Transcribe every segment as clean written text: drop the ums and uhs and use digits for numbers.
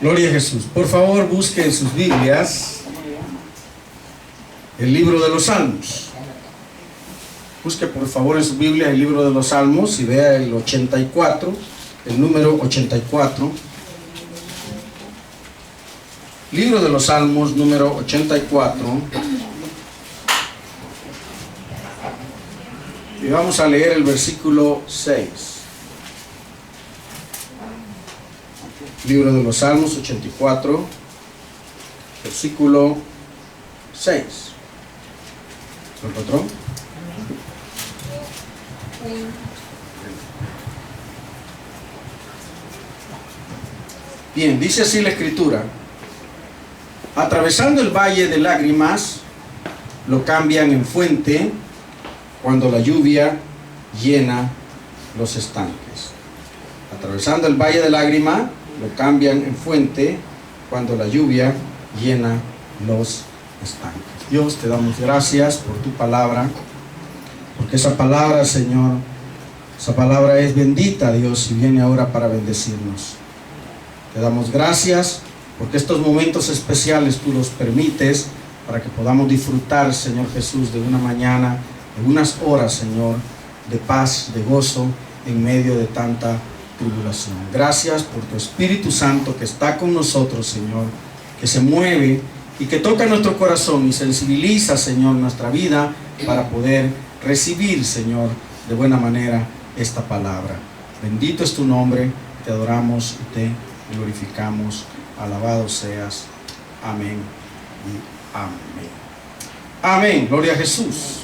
Gloria a Jesús. Por favor, busque en sus Biblias el libro de los Salmos. Busque por favor en su Biblia el libro de los Salmos y vea el 84, el número 84. Libro de los Salmos, número 84. Y vamos a leer el versículo 6. Libro de los Salmos 84, versículo 6. ¿Lo encontró? Bien, dice así la Escritura: atravesando el valle de lágrimas, lo cambian en fuente cuando la lluvia llena los estanques. Atravesando el valle de lágrimas, lo cambian en fuente cuando la lluvia llena los estanques. Dios, te damos gracias por tu palabra, porque esa palabra, Señor, esa palabra es bendita, Dios, y viene ahora para bendecirnos. Te damos gracias porque estos momentos especiales tú los permites para que podamos disfrutar, Señor Jesús, de una mañana, de unas horas, Señor, de paz, de gozo en medio de tanta tribulación. Gracias por tu Espíritu Santo que está con nosotros, Señor, que se mueve y que toca nuestro corazón y sensibiliza, Señor, nuestra vida para poder recibir, Señor, de buena manera esta palabra. Bendito es tu nombre, te adoramos y te glorificamos. Alabado seas. Amén y amén. Amén. Gloria a Jesús.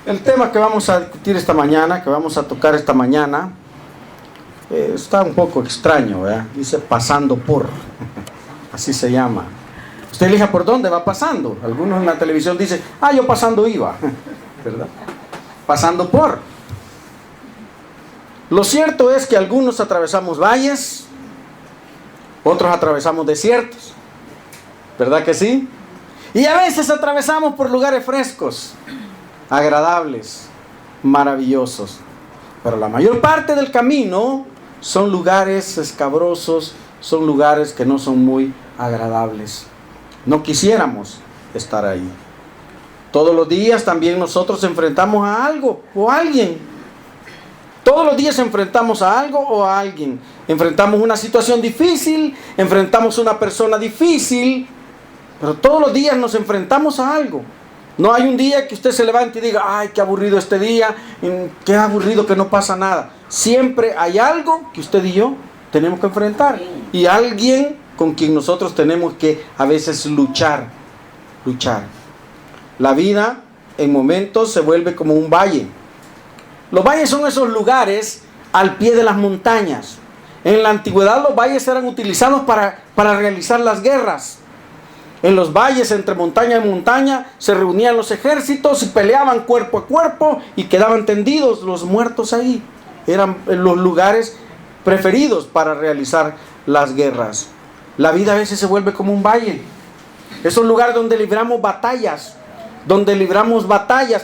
El tema que vamos a discutir esta mañana, que vamos a tocar esta mañana, está un poco extraño, ¿verdad? Dice pasando por, así se llama. Usted elija por dónde va pasando. Algunos en la televisión dicen, yo pasando iba, ¿verdad? Pasando por. Lo cierto es que algunos atravesamos valles, otros atravesamos desiertos, ¿verdad que sí? Y a veces atravesamos por lugares frescos, agradables, maravillosos. Pero la mayor parte del camino son lugares escabrosos, son lugares que no son muy agradables. No quisiéramos estar ahí. Todos los días también nosotros enfrentamos a algo o a alguien. Todos los días enfrentamos a algo o a alguien. Enfrentamos una situación difícil, enfrentamos una persona difícil, pero todos los días nos enfrentamos a algo. No hay un día que usted se levante y diga, ay, qué aburrido este día, qué aburrido que no pasa nada. Siempre hay algo que usted y yo tenemos que enfrentar. Y alguien con quien nosotros tenemos que a veces luchar. La vida en momentos se vuelve como un valle. Los valles son esos lugares al pie de las montañas. En la antigüedad los valles eran utilizados para realizar las guerras. En los valles, entre montaña y montaña, se reunían los ejércitos y peleaban cuerpo a cuerpo y quedaban tendidos los muertos ahí. Eran los lugares preferidos para realizar las guerras. La vida a veces se vuelve como un valle. Es un lugar donde libramos batallas,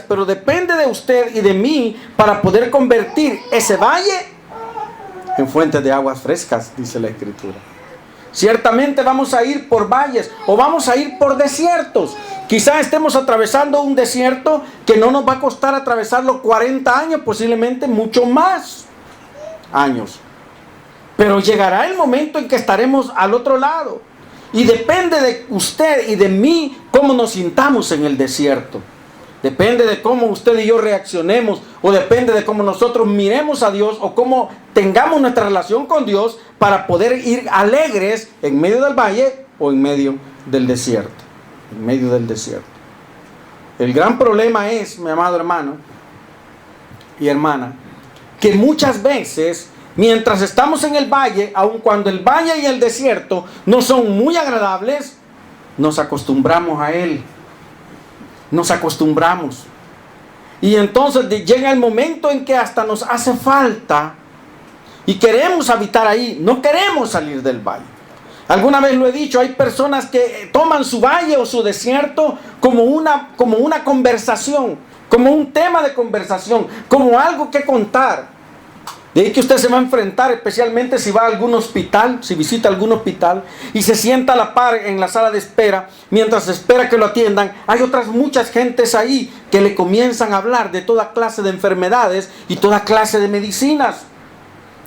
pero depende de usted y de mí para poder convertir ese valle en fuentes de aguas frescas, dice la Escritura. Ciertamente vamos a ir por valles o vamos a ir por desiertos. Quizá estemos atravesando un desierto que no nos va a costar atravesarlo 40 años, posiblemente mucho más años. Pero llegará el momento en que estaremos al otro lado. Y depende de usted y de mí cómo nos sintamos en el desierto. Depende de cómo usted y yo reaccionemos, o depende de cómo nosotros miremos a Dios, o cómo tengamos nuestra relación con Dios para poder ir alegres en medio del valle o en medio del desierto. En medio del desierto. El gran problema es, mi amado hermano y hermana, que muchas veces, mientras estamos en el valle, aun cuando el valle y el desierto no son muy agradables, nos acostumbramos a él. Nos acostumbramos. Y entonces llega el momento en que hasta nos hace falta y queremos habitar ahí. No queremos salir del valle. Alguna vez lo he dicho, hay personas que toman su valle o su desierto como una conversación, como un tema de conversación, como algo que contar. De ahí que usted se va a enfrentar, especialmente si va a algún hospital, si visita algún hospital y se sienta a la par en la sala de espera, mientras espera que lo atiendan. Hay otras muchas gentes ahí que le comienzan a hablar de toda clase de enfermedades y toda clase de medicinas.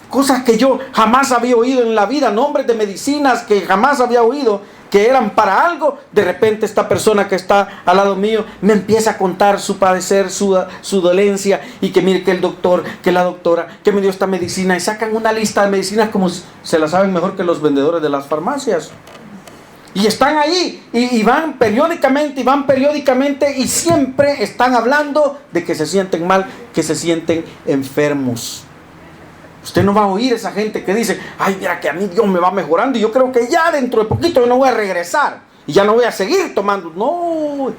Cosas que yo jamás había oído en la vida, nombres de medicinas que jamás había oído, que eran para algo. De repente esta persona que está al lado mío me empieza a contar su padecer, su dolencia, y que mire que el doctor, que la doctora, que me dio esta medicina, y sacan una lista de medicinas como se la saben mejor que los vendedores de las farmacias. Y están ahí y van periódicamente y siempre están hablando de que se sienten mal, que se sienten enfermos. Usted no va a oír esa gente que dice, ay, mira que a mí Dios me va mejorando y yo creo que ya dentro de poquito yo no voy a regresar y ya no voy a seguir tomando. No,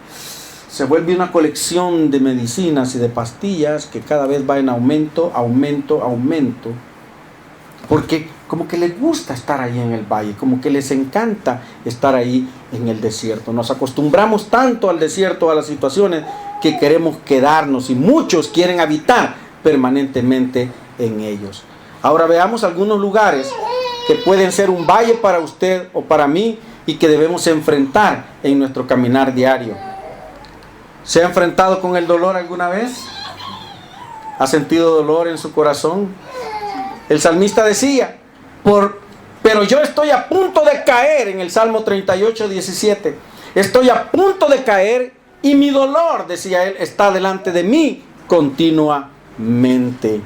se vuelve una colección de medicinas y de pastillas que cada vez va en aumento, porque como que les gusta estar ahí en el valle, como que les encanta estar ahí en el desierto. Nos acostumbramos tanto al desierto, a las situaciones, que queremos quedarnos y muchos quieren habitar permanentemente en ellos. Ahora veamos algunos lugares que pueden ser un valle para usted o para mí y que debemos enfrentar en nuestro caminar diario. ¿Se ha enfrentado con el dolor alguna vez? ¿Ha sentido dolor en su corazón? El salmista decía, pero yo estoy a punto de caer, en el Salmo 38, 17. Estoy a punto de caer y mi dolor, decía él, está delante de mí continuamente.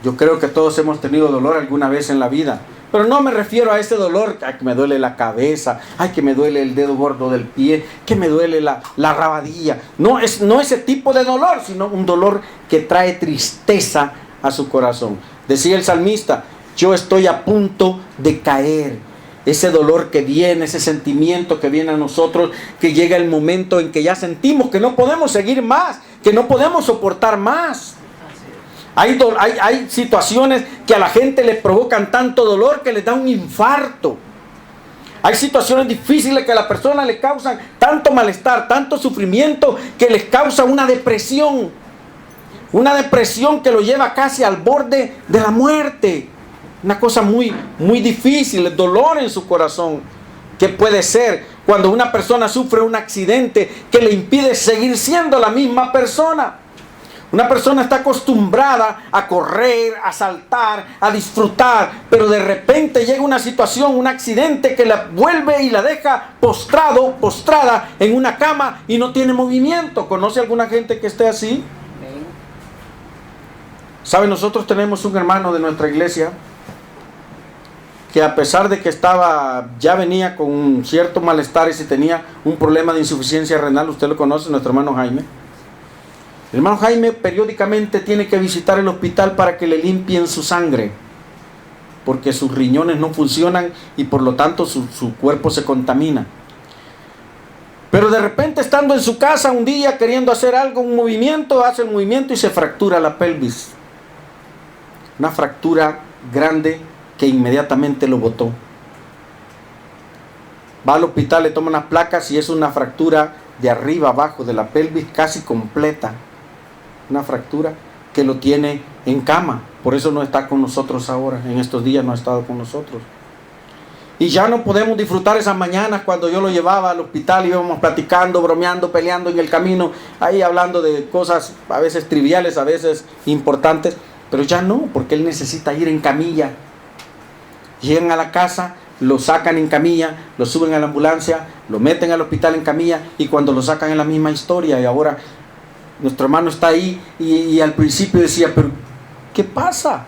Yo creo que todos hemos tenido dolor alguna vez en la vida, pero no me refiero a ese dolor, ay, que me duele la cabeza, ay, que me duele el dedo gordo del pie, que me duele la rabadilla. No ese tipo de dolor, sino un dolor que trae tristeza a su corazón. Decía el salmista, yo estoy a punto de caer. Ese dolor que viene, ese sentimiento que viene a nosotros, que llega el momento en que ya sentimos que no podemos seguir más, que no podemos soportar más. Hay situaciones que a la gente le provocan tanto dolor que les da un infarto. Hay situaciones difíciles que a la persona le causan tanto malestar, tanto sufrimiento, que les causa una depresión. Una depresión que lo lleva casi al borde de la muerte. Una cosa muy, muy difícil, el dolor en su corazón. ¿Qué puede ser cuando una persona sufre un accidente que le impide seguir siendo la misma persona? Una persona está acostumbrada a correr, a saltar, a disfrutar, pero de repente llega una situación, un accidente que la vuelve y la deja postrada en una cama y no tiene movimiento. ¿Conoce alguna gente que esté así? ¿Sabe? Nosotros tenemos un hermano de nuestra iglesia que a pesar de que ya venía con un cierto malestar y si tenía un problema de insuficiencia renal, usted lo conoce, nuestro hermano Jaime. El hermano Jaime periódicamente tiene que visitar el hospital para que le limpien su sangre, porque sus riñones no funcionan y por lo tanto su cuerpo se contamina. Pero de repente, estando en su casa un día queriendo hacer algo, un movimiento, hace el movimiento y se fractura la pelvis. Una fractura grande que inmediatamente lo botó. Va al hospital, le toma unas placas y es una fractura de arriba abajo de la pelvis casi completa. Una fractura que lo tiene en cama. Por eso no está con nosotros ahora. En estos días no ha estado con nosotros. Y ya no podemos disfrutar esas mañanas cuando yo lo llevaba al hospital y íbamos platicando, bromeando, peleando en el camino, ahí hablando de cosas a veces triviales, a veces importantes. Pero ya no, porque él necesita ir en camilla. Llegan a la casa, lo sacan en camilla, lo suben a la ambulancia, lo meten al hospital en camilla y cuando lo sacan es la misma historia. Y ahora nuestro hermano está ahí y al principio decía, pero ¿qué pasa?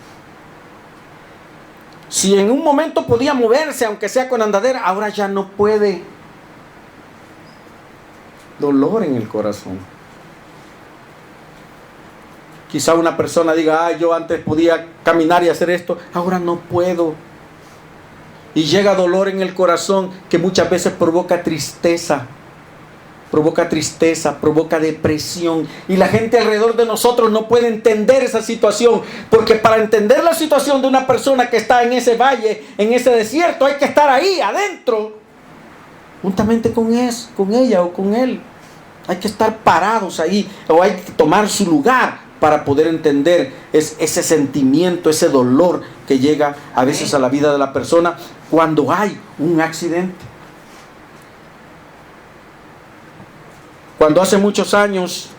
Si en un momento podía moverse, aunque sea con andadera, ahora ya no puede. Dolor en el corazón. Quizá una persona diga, yo antes podía caminar y hacer esto, ahora no puedo. Y llega dolor en el corazón que muchas veces provoca tristeza, provoca depresión. Y la gente alrededor de nosotros no puede entender esa situación, porque para entender la situación de una persona que está en ese valle, en ese desierto, hay que estar ahí adentro, juntamente con ella o con él. Hay que estar parados ahí, o hay que tomar su lugar para poder entender ese sentimiento, ese dolor que llega a veces a la vida de la persona cuando hay un accidente. Cuando hace muchos años,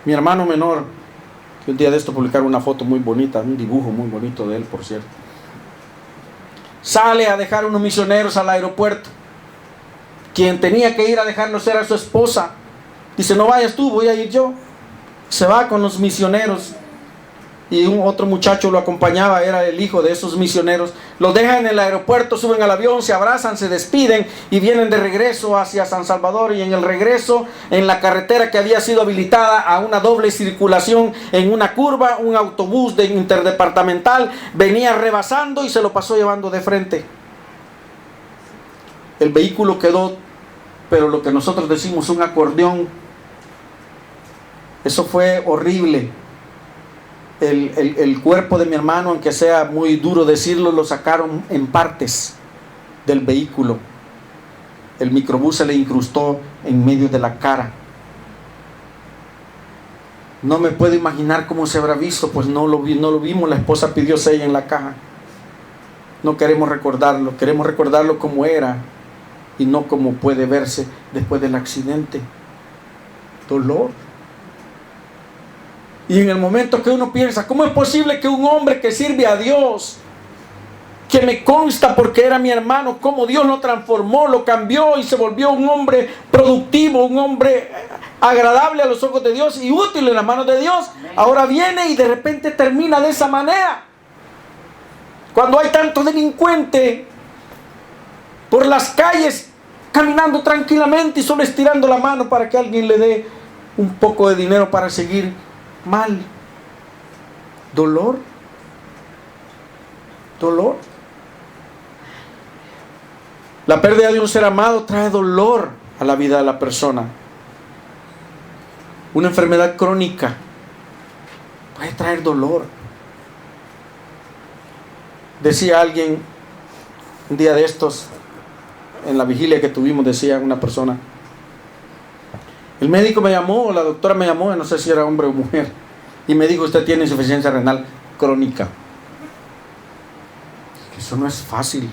mi hermano menor, que un día de esto publicaron una foto muy bonita, un dibujo muy bonito de él, por cierto, sale a dejar unos misioneros al aeropuerto. Quien tenía que ir a dejarlos era su esposa. Dice, no vayas tú, voy a ir yo. Se va con los misioneros. Y otro muchacho lo acompañaba, era el hijo de esos misioneros. Los dejan en el aeropuerto, suben al avión, se abrazan, se despiden y vienen de regreso hacia San Salvador. Y en el regreso, en la carretera que había sido habilitada a una doble circulación, en una curva, un autobús de interdepartamental venía rebasando y se lo pasó llevando de frente. El vehículo quedó, pero lo que nosotros decimos un acordeón. Eso fue horrible. El cuerpo de mi hermano, aunque sea muy duro decirlo, lo sacaron en partes del vehículo. El microbús se le incrustó en medio de la cara. No me puedo imaginar cómo se habrá visto, pues no lo vimos. La esposa pidió sella en la caja. No queremos recordarlo como era y no como puede verse después del accidente. Dolor. Y en el momento que uno piensa, ¿cómo es posible que un hombre que sirve a Dios, que me consta porque era mi hermano, cómo Dios lo transformó, lo cambió y se volvió un hombre productivo, un hombre agradable a los ojos de Dios y útil en las manos de Dios, ahora viene y de repente termina de esa manera? Cuando hay tanto delincuente por las calles caminando tranquilamente y solo estirando la mano para que alguien le dé un poco de dinero para seguir mal. Dolor. La pérdida de un ser amado trae dolor a la vida de la persona. Una enfermedad crónica puede traer dolor. Decía alguien un día de estos, en la vigilia que tuvimos, decía una persona, el médico me llamó, o la doctora me llamó, no sé si era hombre o mujer, y me dijo, usted tiene insuficiencia renal crónica. Eso no es fácil.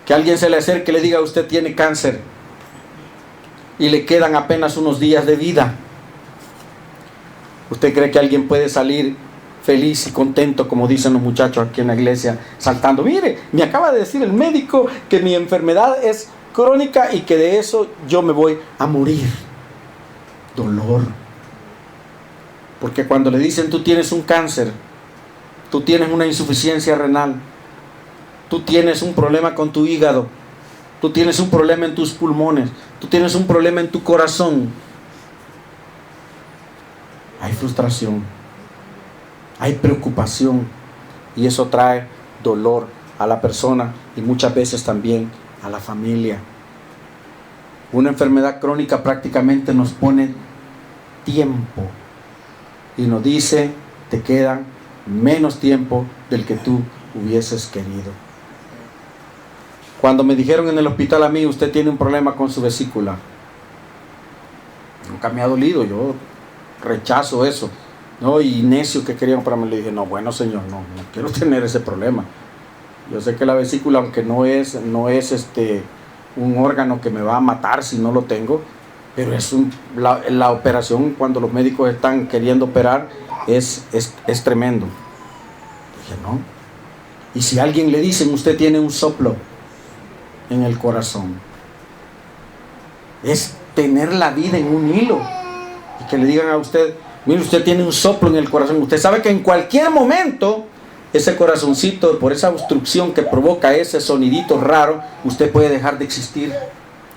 Que alguien se le acerque y le diga, usted tiene cáncer y le quedan apenas unos días de vida. ¿Usted cree que alguien puede salir feliz y contento, como dicen los muchachos aquí en la iglesia, saltando? Mire, me acaba de decir el médico que mi enfermedad es crónica y que de eso yo me voy a morir. Dolor. Porque cuando le dicen, tú tienes un cáncer, tú tienes una insuficiencia renal, tú tienes un problema con tu hígado, tú tienes un problema en tus pulmones, tú tienes un problema en tu corazón, hay frustración, hay preocupación, y eso trae dolor a la persona y muchas veces también a la familia. Una enfermedad crónica prácticamente nos pone tiempo y nos dice, te quedan menos tiempo del que tú hubieses querido. Cuando me dijeron en el hospital a mí, usted tiene un problema con su vesícula, nunca me ha dolido, yo rechazo eso, ¿no? Y necio que querían para mí, le dije, no, bueno señor, no quiero tener ese problema. Yo sé que la vesícula, aunque no es un órgano que me va a matar si no lo tengo, pero es la operación, cuando los médicos están queriendo operar, es tremendo. Dije, no. Y si a alguien le dicen, usted tiene un soplo en el corazón, es tener la vida en un hilo. Y que le digan a usted, mire, usted tiene un soplo en el corazón. Usted sabe que en cualquier momento ese corazoncito, por esa obstrucción que provoca ese sonidito raro, usted puede dejar de existir.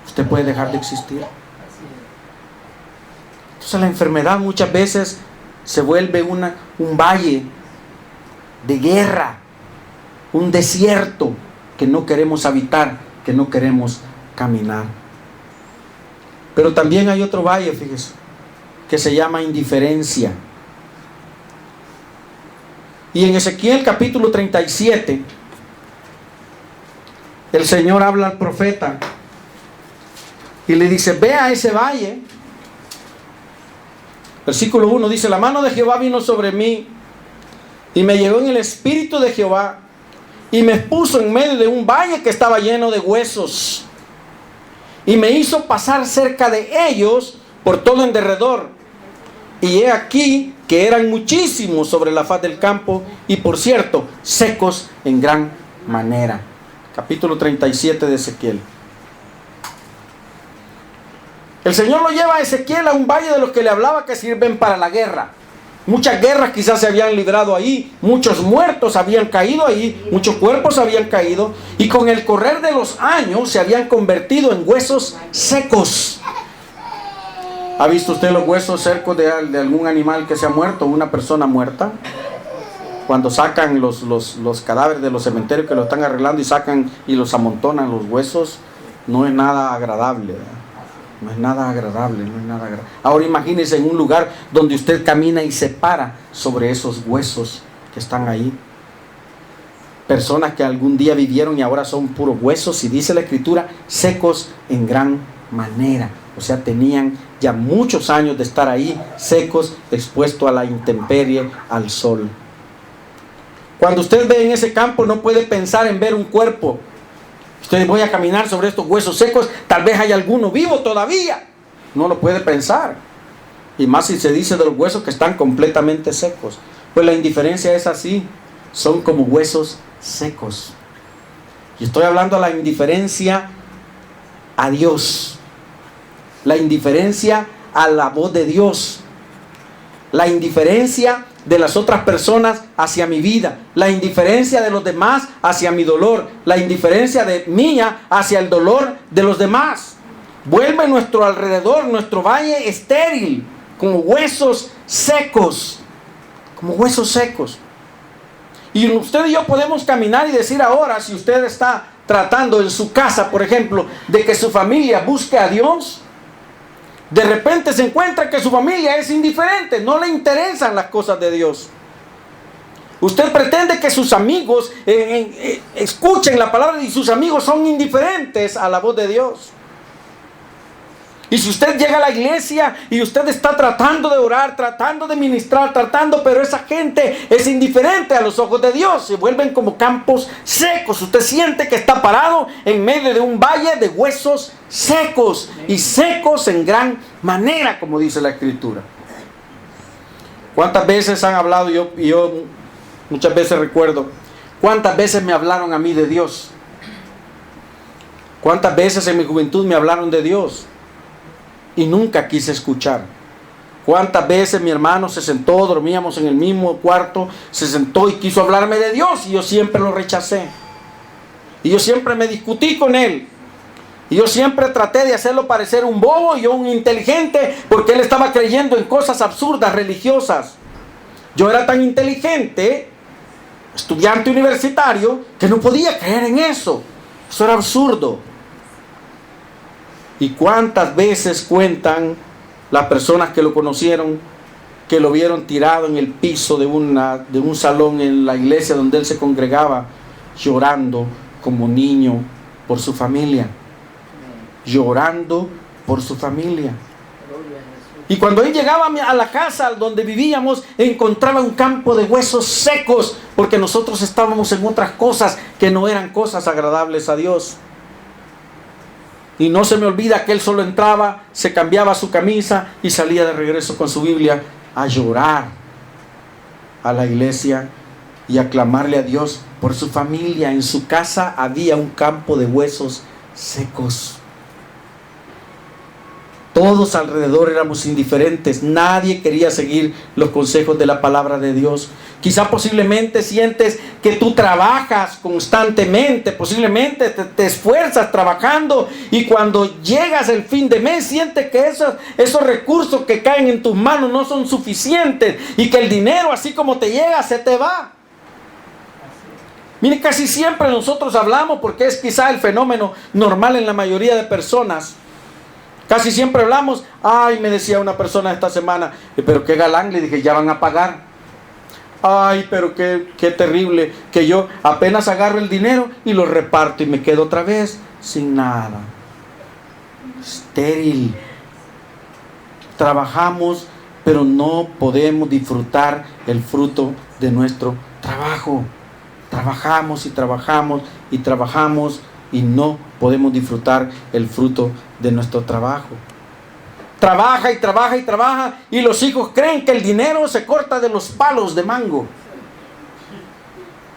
Usted puede dejar de existir. Entonces la enfermedad muchas veces se vuelve un valle de guerra, un desierto que no queremos habitar, que no queremos caminar. Pero también hay otro valle, fíjese, que se llama indiferencia. Y en Ezequiel capítulo 37, el Señor habla al profeta y le dice, ve a ese valle Versículo 1 dice: la mano de Jehová vino sobre mí y me llevó en el espíritu de Jehová y me puso en medio de un valle que estaba lleno de huesos y me hizo pasar cerca de ellos por todo en derredor. Y he aquí que eran muchísimos sobre la faz del campo y, por cierto, secos en gran manera. Capítulo 37 de Ezequiel. El Señor lo lleva a Ezequiel a un valle de los que le hablaba que sirven para la guerra. Muchas guerras quizás se habían librado ahí, muchos muertos habían caído ahí, muchos cuerpos habían caído, y con el correr de los años se habían convertido en huesos secos. ¿Ha visto usted los huesos secos de algún animal que se ha muerto, una persona muerta? Cuando sacan los cadáveres de los cementerios, que lo están arreglando y sacan y los amontonan los huesos, no es nada agradable, ¿verdad? No es nada agradable, no es nada agradable. Ahora imagínese en un lugar donde usted camina y se para sobre esos huesos que están ahí. Personas que algún día vivieron y ahora son puros huesos, y dice la Escritura, secos en gran manera. O sea, tenían ya muchos años de estar ahí, secos, expuestos a la intemperie, al sol. Cuando usted ve en ese campo, no puede pensar en ver un cuerpo. Usted: voy a caminar sobre estos huesos secos, tal vez hay alguno vivo todavía. No lo puede pensar. Y más si se dice de los huesos que están completamente secos. Pues la indiferencia es así. Son como huesos secos. Y estoy hablando de la indiferencia a Dios. La indiferencia a la voz de Dios. La indiferencia de las otras personas hacia mi vida, la indiferencia de los demás hacia mi dolor, la indiferencia de mía hacia el dolor de los demás. Vuelve nuestro alrededor, nuestro valle estéril, como huesos secos, como huesos secos. Y usted y yo podemos caminar y decir ahora, si usted está tratando en su casa, por ejemplo, de que su familia busque a Dios, de repente se encuentra que su familia es indiferente, no le interesan las cosas de Dios. Usted pretende que sus amigos escuchen la palabra, y sus amigos son indiferentes a la voz de Dios. Y si usted llega a la iglesia y usted está tratando de orar, tratando de ministrar, pero esa gente es indiferente a los ojos de Dios, se vuelven como campos secos. Usted siente que está parado en medio de un valle de huesos secos, y secos en gran manera, como dice la Escritura. ¿Cuántas veces han hablado? Yo muchas veces recuerdo cuántas veces me hablaron a mí de Dios. Cuántas veces en mi juventud me hablaron de Dios y nunca quise escuchar. Cuántas veces mi hermano se sentó, dormíamos en el mismo cuarto, se sentó y quiso hablarme de Dios, y yo siempre lo rechacé. Y yo siempre me discutí con él. Y yo siempre traté de hacerlo parecer un bobo y yo un inteligente, porque él estaba creyendo en cosas absurdas, religiosas. Yo era tan inteligente, estudiante universitario, que no podía creer en eso. Eso era absurdo. ¿Y cuántas veces cuentan las personas que lo conocieron, que lo vieron tirado en el piso de un salón en la iglesia donde él se congregaba, llorando como niño por su familia? Llorando por su familia. Y cuando él llegaba a la casa donde vivíamos, encontraba un campo de huesos secos, porque nosotros estábamos en otras cosas que no eran cosas agradables a Dios. Y no se me olvida que él solo entraba, se cambiaba su camisa y salía de regreso con su Biblia a llorar a la iglesia y a clamarle a Dios por su familia. En su casa había un campo de huesos secos. Todos alrededor éramos indiferentes. Nadie quería seguir los consejos de la palabra de Dios. Quizá posiblemente sientes que tú trabajas constantemente, posiblemente te esfuerzas trabajando, y cuando llegas el fin de mes sientes que esos recursos que caen en tus manos no son suficientes, y que el dinero, así como te llega, se te va. Mire, casi siempre nosotros hablamos, porque es quizá el fenómeno normal en la mayoría de personas. Casi siempre hablamos: ay, me decía una persona esta semana, pero qué galán, le dije, ya van a pagar. Ay, pero qué terrible, que yo apenas agarro el dinero y lo reparto y me quedo otra vez sin nada. Estéril. Trabajamos pero no podemos disfrutar el fruto de nuestro trabajo. Trabajamos y trabajamos y trabajamos y no podemos disfrutar el fruto de nuestro trabajo. Trabaja y trabaja y trabaja y los hijos creen que el dinero se corta de los palos de mango.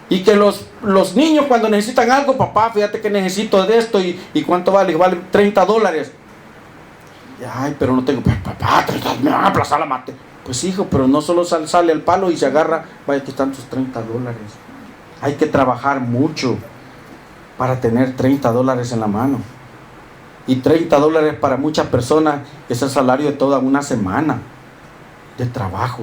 Y que los niños cuando necesitan algo, papá, fíjate que necesito de esto y ¿cuánto vale? Vale $30. Ay, pero no tengo, papá, me van a aplazar la mate. Pues hijo, pero no solo sale al palo y se agarra, vaya que están tus $30. Hay que trabajar mucho para tener $30 en la mano. Y $30 para muchas personas es el salario de toda una semana de trabajo.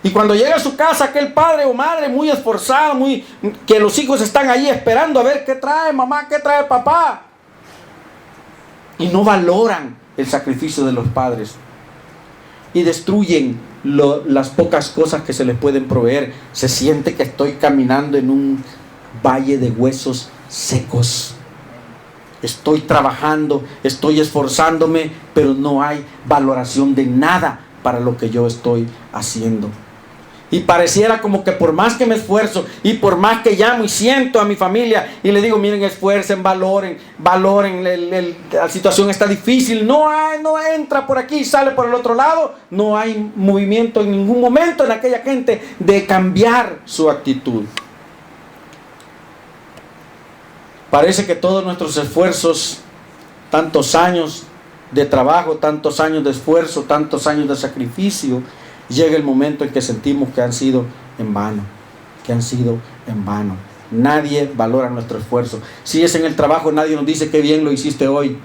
Y cuando llega a su casa aquel padre o madre muy esforzado, que los hijos están ahí esperando a ver qué trae mamá, qué trae papá. Y no valoran el sacrificio de los padres. Y destruyen las pocas cosas que se les pueden proveer. Se siente que estoy caminando en un valle de huesos secos. Estoy trabajando, estoy esforzándome, pero no hay valoración de nada para lo que yo estoy haciendo. Y pareciera como que por más que me esfuerzo y por más que llamo y siento a mi familia y le digo, miren, esfuercen, valoren, la situación está difícil, no entra por aquí, sale por el otro lado, no hay movimiento en ningún momento en aquella gente de cambiar su actitud. Parece que todos nuestros esfuerzos, tantos años de trabajo, tantos años de esfuerzo, tantos años de sacrificio, llega el momento en que sentimos que han sido en vano, Nadie valora nuestro esfuerzo. Si es en el trabajo, nadie nos dice qué bien lo hiciste hoy.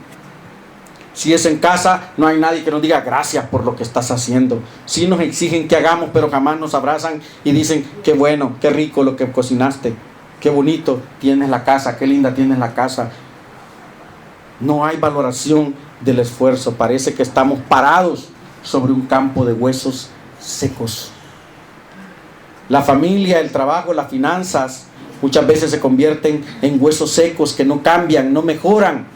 Si es en casa, no hay nadie que nos diga gracias por lo que estás haciendo. Sí nos exigen que hagamos, pero jamás nos abrazan y dicen qué bueno, qué rico lo que cocinaste, qué bonito tienes la casa, qué linda tienes la casa. No hay valoración del esfuerzo. Parece que estamos parados sobre un campo de huesos secos. La familia, el trabajo, las finanzas muchas veces se convierten en huesos secos que no cambian, no mejoran,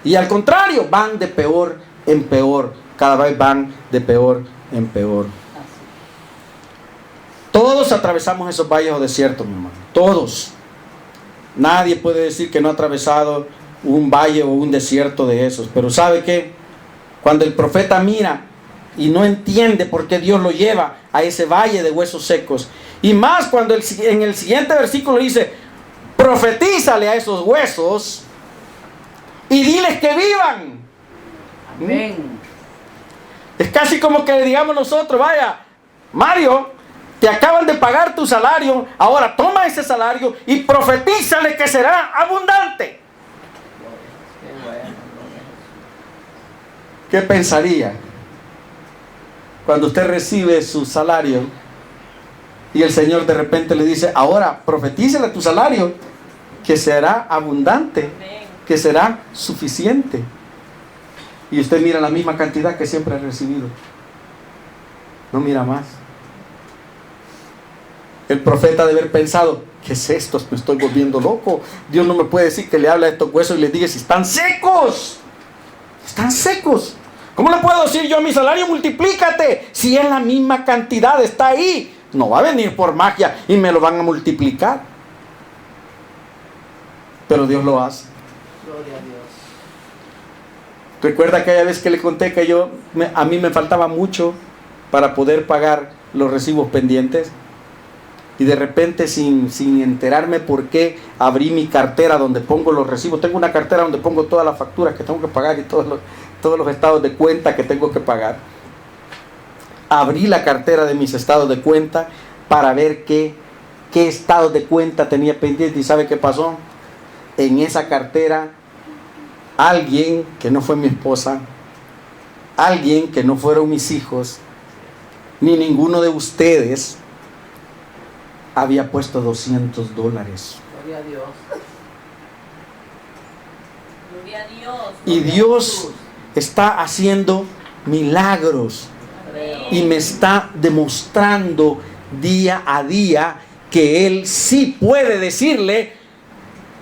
y al contrario, van de peor en peor, cada vez van de peor en peor. Todos atravesamos esos valles o desiertos, mi hermano, todos. Nadie puede decir que no ha atravesado un valle o un desierto de esos, pero ¿sabe qué? Cuando el profeta mira y no entiende por qué Dios lo lleva a ese valle de huesos secos. Y más cuando en el siguiente versículo dice, profetízale a esos huesos y diles que vivan. Amén. Es casi como que digamos nosotros, vaya, Mario, te acaban de pagar tu salario, ahora toma ese salario y profetízale que será abundante. ¿Qué pensaría cuando usted recibe su salario y el Señor de repente le dice, ahora profetícele a tu salario que será abundante, que será suficiente? Y usted mira la misma cantidad que siempre ha recibido, no mira más. El profeta debe haber pensado, ¿qué es esto? Me estoy volviendo loco. Dios no me puede decir que le hable a estos huesos y les diga si están secos. Están secos. ¿Cómo le puedo decir yo a mi salario, multiplícate? Si es la misma cantidad, está ahí. No va a venir por magia y me lo van a multiplicar. Pero Dios lo hace. Gloria a Dios. Recuerda aquella vez que le conté que a mí me faltaba mucho para poder pagar los recibos pendientes. Y de repente, sin enterarme por qué, abrí mi cartera donde pongo los recibos. Tengo una cartera donde pongo todas las facturas que tengo que pagar y todos los estados de cuenta que tengo que pagar. Abrí la cartera de mis estados de cuenta para ver qué estados de cuenta tenía pendiente. ¿Y sabe qué pasó? En esa cartera, alguien que no fue mi esposa, alguien que no fueron mis hijos, ni ninguno de ustedes, había puesto $200. Gloria a Dios. Gloria a Dios. Y Dios está haciendo milagros y me está demostrando día a día que Él sí puede decirle,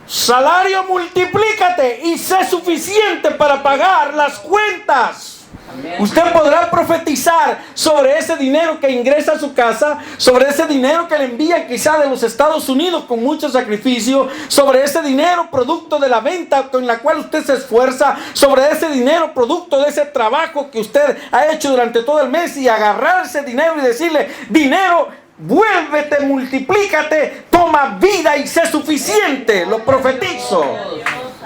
salario, multiplícate y sé suficiente para pagar las cuentas. Amén. Usted podrá profetizar sobre ese dinero que ingresa a su casa, sobre ese dinero que le envía quizá de los Estados Unidos con mucho sacrificio, sobre ese dinero producto de la venta con la cual usted se esfuerza, sobre ese dinero producto de ese trabajo que usted ha hecho durante todo el mes, y agarrar ese dinero y decirle: dinero, vuélvete, multiplícate, toma vida y sé suficiente. Lo profetizo.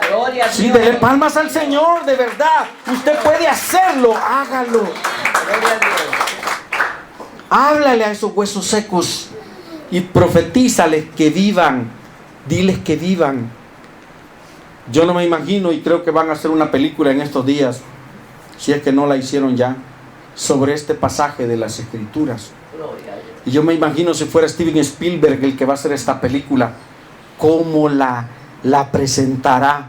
Gloria a Dios. Sí, dele palmas al Señor, de verdad. Usted puede hacerlo, hágalo. Gloria a Dios. Háblale a esos huesos secos y profetízales que vivan. Diles que vivan. Yo no me imagino, y creo que van a hacer una película en estos días, si es que no la hicieron ya, sobre este pasaje de las Escrituras. Gloria a Dios. Y yo me imagino, si fuera Steven Spielberg el que va a hacer esta película, cómo la presentará,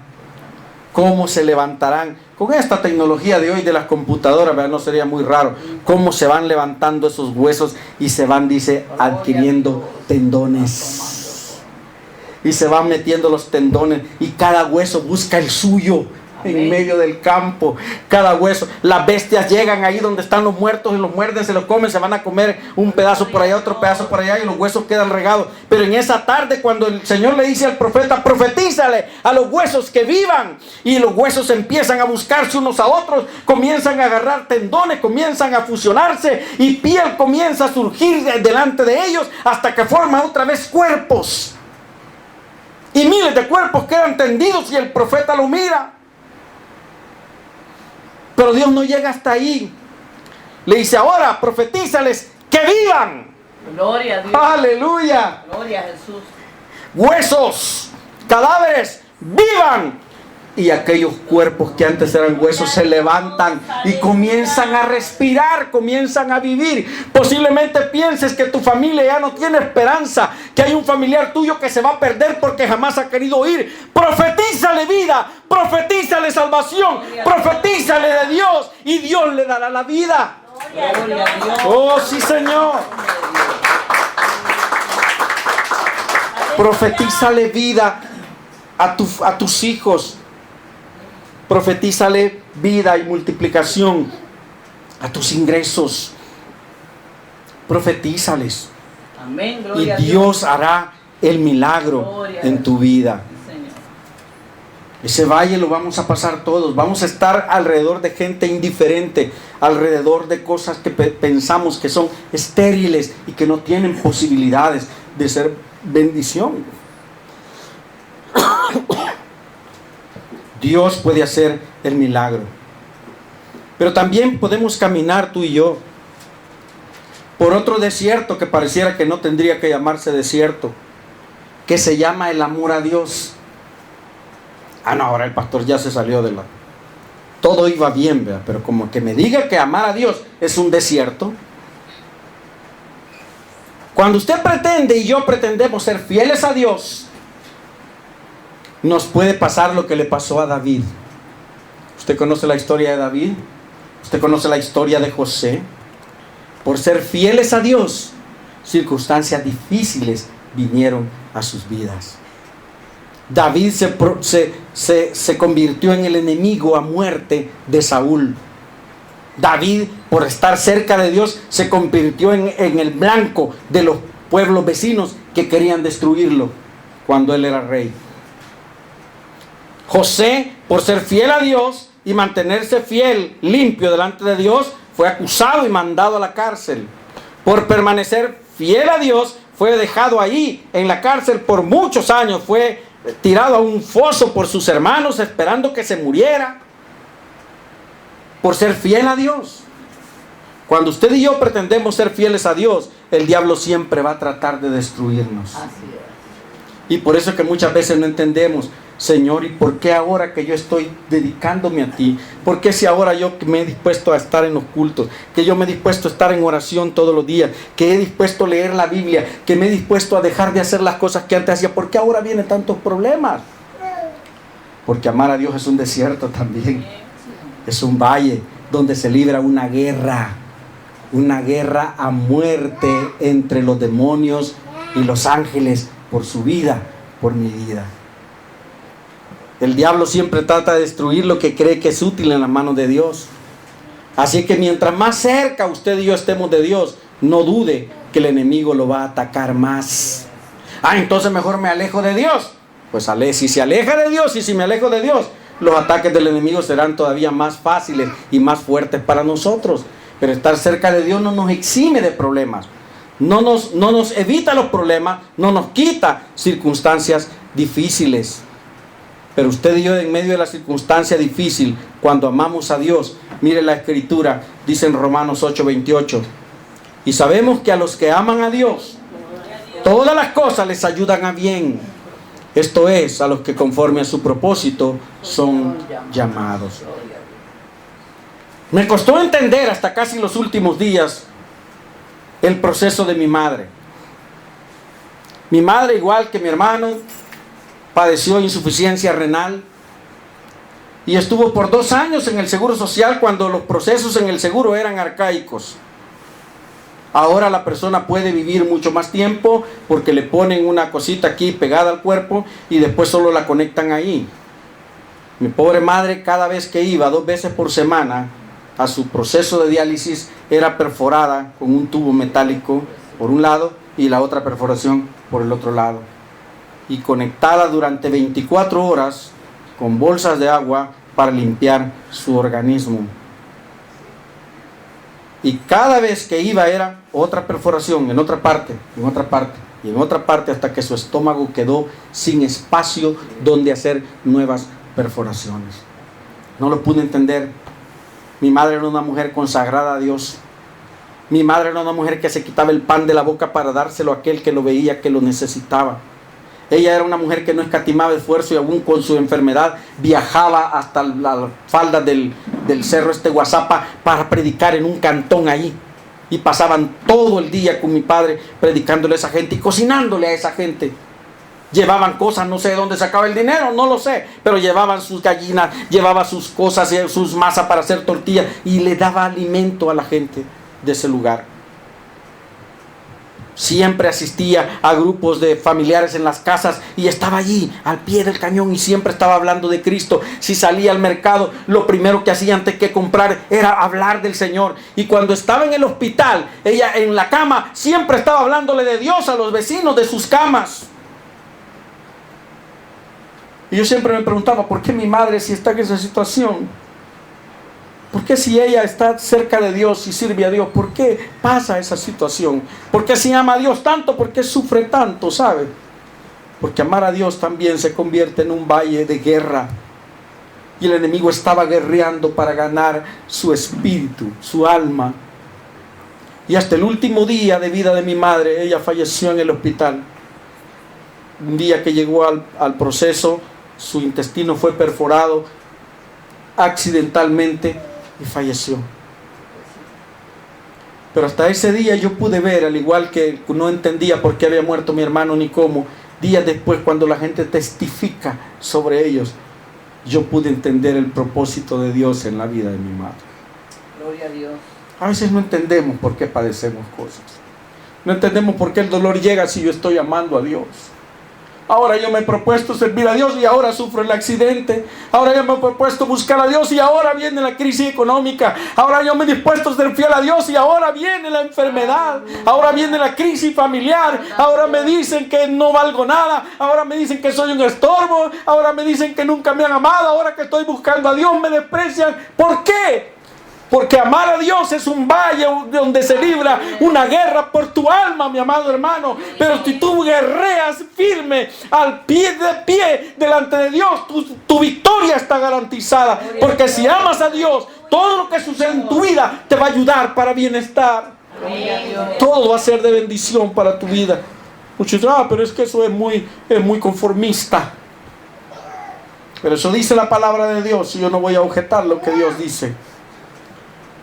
cómo se levantarán con esta tecnología de hoy de las computadoras, ¿verdad? No sería muy raro cómo se van levantando esos huesos y se van, dice, adquiriendo tendones, y se van metiendo los tendones, y cada hueso busca el suyo en medio del campo. Cada hueso, las bestias llegan ahí donde están los muertos y los muerden, se los comen, se van a comer un pedazo por allá, otro pedazo por allá, y los huesos quedan regados. Pero en esa tarde, cuando el Señor le dice al profeta: profetízale a los huesos que vivan, y los huesos empiezan a buscarse unos a otros, comienzan a agarrar tendones, comienzan a fusionarse, y piel comienza a surgir delante de ellos, hasta que forman otra vez cuerpos, y miles de cuerpos quedan tendidos, y el profeta lo mira. Pero Dios no llega hasta ahí. Le dice: ahora profetízales que vivan. Gloria a Dios. Aleluya. Gloria a Jesús. Huesos, cadáveres, vivan. Y aquellos cuerpos que antes eran huesos se levantan y comienzan a respirar, comienzan a vivir. Posiblemente pienses que tu familia ya no tiene esperanza, que hay un familiar tuyo que se va a perder porque jamás ha querido oír. Profetízale vida, profetízale salvación, profetízale de Dios, y Dios le dará la vida. Gloria a Dios. Oh, sí, Señor. Profetízale vida a tus hijos. Profetízale vida y multiplicación a tus ingresos. Profetízales. Amén. Y Gloria a Dios hará el milagro Gloria a en Dios. tu vida. Señor. Ese valle lo vamos a pasar todos. Vamos a estar alrededor de gente indiferente, alrededor de cosas que pensamos que son estériles y que no tienen posibilidades de ser bendición. Dios puede hacer el milagro. Pero también podemos caminar tú y yo por otro desierto que pareciera que no tendría que llamarse desierto, que se llama el amor a Dios. No, ahora el pastor ya se salió de la... Todo iba bien, ¿verdad? Pero como que me diga que amar a Dios es un desierto. Cuando usted pretende y yo pretendemos ser fieles a Dios, nos puede pasar lo que le pasó a David. ¿Usted conoce la historia de David? ¿Usted conoce la historia de José? Por ser fieles a Dios, circunstancias difíciles vinieron a sus vidas. David se convirtió en el enemigo a muerte de Saúl. David, por estar cerca de Dios, se convirtió en el blanco de los pueblos vecinos que querían destruirlo cuando él era rey. José, por ser fiel a Dios y mantenerse fiel, limpio delante de Dios, fue acusado y mandado a la cárcel. Por permanecer fiel a Dios, fue dejado ahí en la cárcel por muchos años. Fue tirado a un foso por sus hermanos esperando que se muriera. Por ser fiel a Dios. Cuando usted y yo pretendemos ser fieles a Dios, el diablo siempre va a tratar de destruirnos. Así es. Y por eso es que muchas veces no entendemos: Señor, ¿y por qué ahora que yo estoy dedicándome a ti? ¿Por qué si ahora yo me he dispuesto a estar en los cultos? Que yo me he dispuesto a estar en oración todos los días, que he dispuesto a leer la Biblia, que me he dispuesto a dejar de hacer las cosas que antes hacía. ¿Por qué ahora vienen tantos problemas? Porque amar a Dios es un desierto también. Es un valle donde se libra una guerra a muerte entre los demonios y los ángeles por su vida, por mi vida. El diablo siempre trata de destruir lo que cree que es útil en las manos de Dios. Así que mientras más cerca usted y yo estemos de Dios, no dude que el enemigo lo va a atacar más. Entonces mejor me alejo de Dios. Pues si se aleja de Dios y si me alejo de Dios, los ataques del enemigo serán todavía más fáciles y más fuertes para nosotros. Pero estar cerca de Dios no nos exime de problemas. No nos evita los problemas, no nos quita circunstancias difíciles. Pero usted y yo, en medio de la circunstancia difícil, cuando amamos a Dios, mire la escritura, dice en Romanos 8:28, y sabemos que a los que aman a Dios, todas las cosas les ayudan a bien. Esto es, a los que conforme a su propósito son llamados. Me costó entender hasta casi los últimos días el proceso de mi madre. Mi madre, igual que mi hermano, padeció insuficiencia renal y estuvo por 2 años en el Seguro Social cuando los procesos en el seguro eran arcaicos. Ahora la persona puede vivir mucho más tiempo porque le ponen una cosita aquí pegada al cuerpo y después solo la conectan ahí. Mi pobre madre, cada vez que iba 2 veces por semana a su proceso de diálisis, era perforada con un tubo metálico por un lado y la otra perforación por el otro lado, y conectada durante 24 horas con bolsas de agua para limpiar su organismo. Y cada vez que iba era otra perforación en otra parte, en otra parte y en otra parte, hasta que su estómago quedó sin espacio donde hacer nuevas perforaciones. No lo pude entender. Mi madre era una mujer consagrada a Dios. Mi madre era una mujer que se quitaba el pan de la boca para dárselo a aquel que lo veía, que lo necesitaba. Ella era una mujer que no escatimaba esfuerzo y aún con su enfermedad viajaba hasta la falda del cerro Guazapa para predicar en un cantón ahí. Y pasaban todo el día con mi padre predicándole a esa gente y cocinándole a esa gente. Llevaban cosas, no sé de dónde sacaba el dinero, no lo sé, pero llevaban sus gallinas, llevaba sus cosas, sus masas para hacer tortillas y le daba alimento a la gente de ese lugar. Siempre asistía a grupos de familiares en las casas y estaba allí al pie del cañón y siempre estaba hablando de Cristo. Si salía al mercado, lo primero que hacía antes que comprar era hablar del Señor. Y cuando estaba en el hospital, ella en la cama siempre estaba hablándole de Dios a los vecinos de sus camas. Y yo siempre me preguntaba, ¿por qué mi madre, si está en esa situación? ¿Por qué si ella está cerca de Dios y sirve a Dios, por qué pasa esa situación? ¿Por qué si ama a Dios tanto, por qué sufre tanto, sabe? Porque amar a Dios también se convierte en un valle de guerra. Y el enemigo estaba guerreando para ganar su espíritu, su alma. Y hasta el último día de vida de mi madre, ella falleció en el hospital. Un día que llegó al proceso, su intestino fue perforado accidentalmente y falleció. Pero hasta ese día yo pude ver, al igual que no entendía por qué había muerto mi hermano ni cómo, días después cuando la gente testifica sobre ellos, yo pude entender el propósito de Dios en la vida de mi madre. Gloria a Dios. A veces no entendemos por qué padecemos cosas. No entendemos por qué el dolor llega si yo estoy amando a Dios. Ahora yo me he propuesto servir a Dios y ahora sufro el accidente. Ahora yo me he propuesto buscar a Dios y ahora viene la crisis económica. Ahora yo me he dispuesto a ser fiel a Dios y ahora viene la enfermedad. Ahora viene la crisis familiar. Ahora me dicen que no valgo nada. Ahora me dicen que soy un estorbo. Ahora me dicen que nunca me han amado. Ahora que estoy buscando a Dios me desprecian. ¿Por qué? Porque amar a Dios es un valle donde se libra una guerra por tu alma, mi amado hermano. Pero si tú guerreas firme, al pie delante de Dios, tu victoria está garantizada. Porque si amas a Dios, todo lo que sucede en tu vida te va a ayudar para bienestar. Todo va a ser de bendición para tu vida. Muchos dicen, pero es que eso es muy conformista. Pero eso dice la palabra de Dios y yo no voy a objetar lo que Dios dice.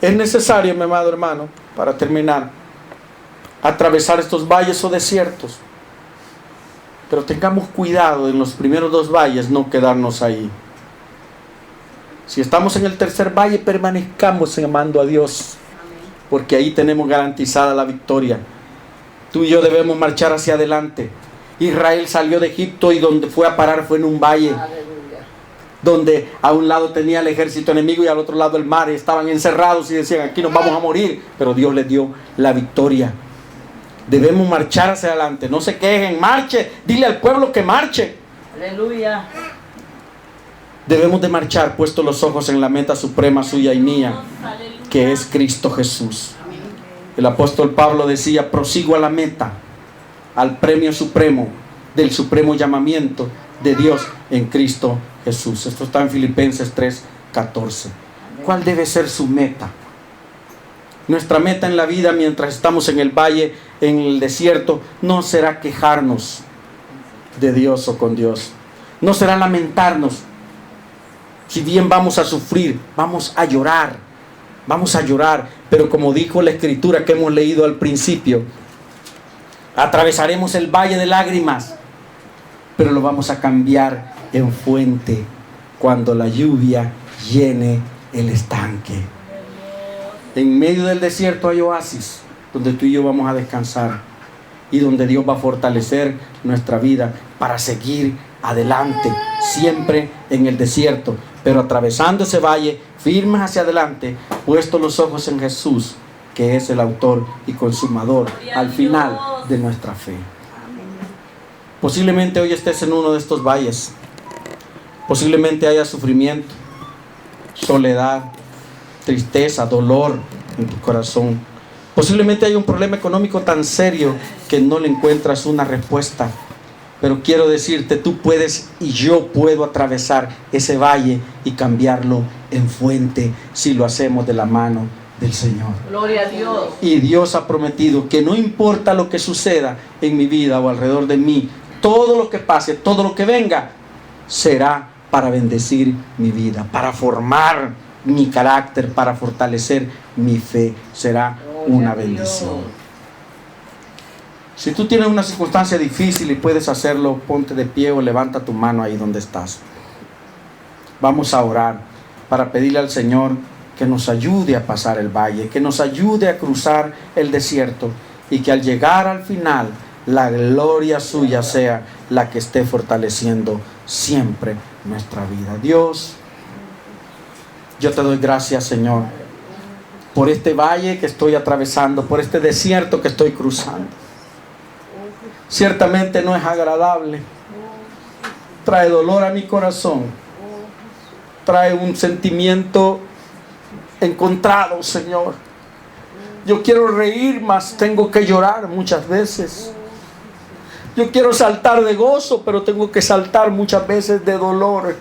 Es necesario, mi amado hermano, para terminar, atravesar estos valles o desiertos. Pero tengamos cuidado en los primeros 2 valles, no quedarnos ahí. Si estamos en el tercer valle, permanezcamos amando a Dios, porque ahí tenemos garantizada la victoria. Tú y yo debemos marchar hacia adelante. Israel salió de Egipto y donde fue a parar fue en un valle. donde a un lado tenía el ejército enemigo y al otro lado el mar, y estaban encerrados y decían, aquí nos vamos a morir, pero Dios les dio la victoria. Debemos marchar hacia adelante, no se quejen, marche, dile al pueblo que marche. Aleluya. Debemos de marchar puestos los ojos en la meta suprema suya y mía, que es Cristo Jesús. El apóstol Pablo decía, prosigo a la meta, al premio supremo del supremo llamamiento de Dios en Cristo Jesús. Esto está en Filipenses 3:14. ¿Cuál debe ser su meta? Nuestra meta en la vida mientras estamos en el valle, en el desierto, no será quejarnos de Dios o con Dios. No será lamentarnos. Si bien vamos a sufrir, vamos a llorar. Vamos a llorar. Pero como dijo la escritura que hemos leído al principio, atravesaremos el valle de lágrimas, pero lo vamos a cambiar en fuente cuando la lluvia llene el estanque. En medio del desierto hay oasis donde tú y yo vamos a descansar y donde Dios va a fortalecer nuestra vida para seguir adelante, siempre en el desierto, pero atravesando ese valle, firmes hacia adelante, puestos los ojos en Jesús, que es el autor y consumador al final de nuestra fe. Posiblemente hoy estés en uno de estos valles. Posiblemente haya sufrimiento, soledad, tristeza, dolor en tu corazón. Posiblemente haya un problema económico tan serio que no le encuentras una respuesta. Pero quiero decirte, tú puedes y yo puedo atravesar ese valle y cambiarlo en fuente si lo hacemos de la mano del Señor. Gloria a Dios. Y Dios ha prometido que no importa lo que suceda en mi vida o alrededor de mí, todo lo que pase, todo lo que venga, será para bendecir mi vida, para formar mi carácter, para fortalecer mi fe. Será una bendición. Si tú tienes una circunstancia difícil y puedes hacerlo, ponte de pie o levanta tu mano ahí donde estás. Vamos a orar para pedirle al Señor que nos ayude a pasar el valle, que nos ayude a cruzar el desierto y que al llegar al final la gloria suya sea la que esté fortaleciendo siempre nuestra vida. Dios, yo te doy gracias, Señor, por este valle que estoy atravesando, por este desierto que estoy cruzando. Ciertamente no es agradable, trae dolor a mi corazón, trae un sentimiento encontrado, Señor. Yo quiero reír, mas tengo que llorar muchas veces. Yo quiero saltar de gozo, pero tengo que saltar muchas veces de dolor.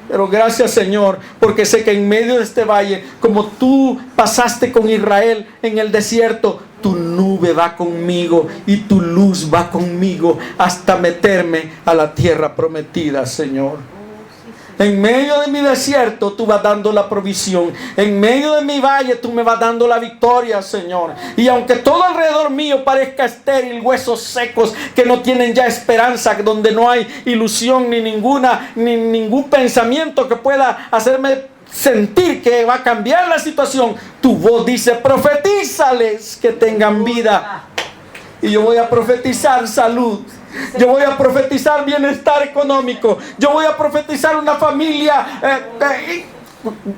Pero gracias, Señor, porque sé que en medio de este valle, como tú pasaste con Israel en el desierto, tu nube va conmigo y tu luz va conmigo hasta meterme a la tierra prometida, Señor. En medio de mi desierto tú vas dando la provisión. En medio de mi valle tú me vas dando la victoria, Señor. Y aunque todo alrededor mío parezca estéril, huesos secos que no tienen ya esperanza, donde no hay ilusión ni ningún pensamiento que pueda hacerme sentir que va a cambiar la situación, tu voz dice: profetízales que tengan vida. Y yo voy a profetizar salud. Yo voy a profetizar bienestar económico. Yo voy a profetizar una familia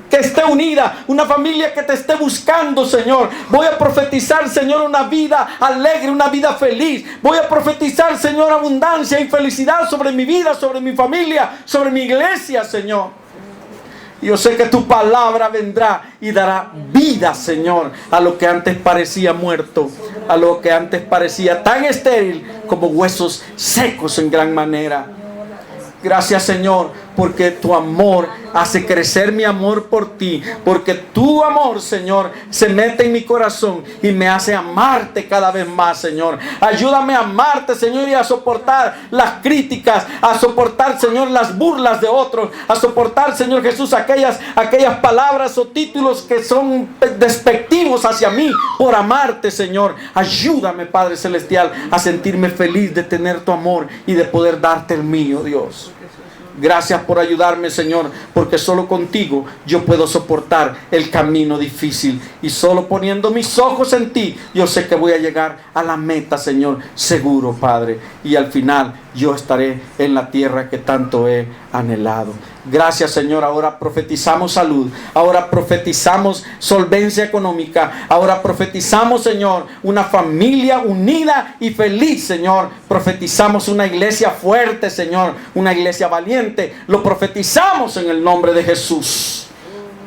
que esté unida, una familia que te esté buscando, Señor. Voy a profetizar, Señor, una vida alegre, una vida feliz. Voy a profetizar, Señor, abundancia y felicidad sobre mi vida, sobre mi familia, sobre mi iglesia, Señor. Yo sé que tu palabra vendrá y dará vida, Señor, a lo que antes parecía muerto, a lo que antes parecía tan estéril como huesos secos en gran manera. Gracias, Señor, porque tu amor hace crecer mi amor por ti, porque tu amor, Señor, se mete en mi corazón y me hace amarte cada vez más, Señor. Ayúdame a amarte, Señor, y a soportar las críticas, a soportar, Señor, las burlas de otros, a soportar, Señor Jesús, aquellas palabras o títulos que son despectivos hacia mí por amarte, Señor. Ayúdame, Padre Celestial, a sentirme feliz de tener tu amor y de poder darte el mío, Dios. Gracias por ayudarme, Señor, porque solo contigo yo puedo soportar el camino difícil. Y solo poniendo mis ojos en ti, yo sé que voy a llegar a la meta, Señor, seguro, Padre. Y al final yo estaré en la tierra que tanto he anhelado. Gracias, Señor. Ahora profetizamos salud. Ahora profetizamos solvencia económica. Ahora profetizamos, Señor, una familia unida y feliz, Señor. Profetizamos una iglesia fuerte, Señor. Una iglesia valiente. Lo profetizamos en el nombre de Jesús.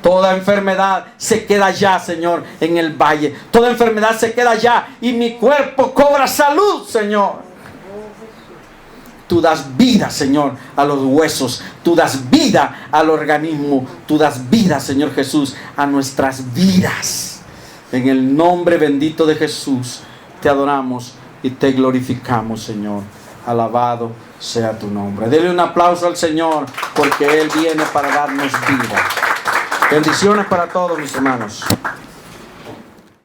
Toda enfermedad se queda ya, Señor, en el valle. Toda enfermedad se queda ya y mi cuerpo cobra salud, Señor. Tú das vida, Señor, a los huesos. Tú das vida al organismo. Tú das vida, Señor Jesús, a nuestras vidas. En el nombre bendito de Jesús, te adoramos y te glorificamos, Señor. Alabado sea tu nombre. Dele un aplauso al Señor, porque Él viene para darnos vida. Bendiciones para todos, mis hermanos.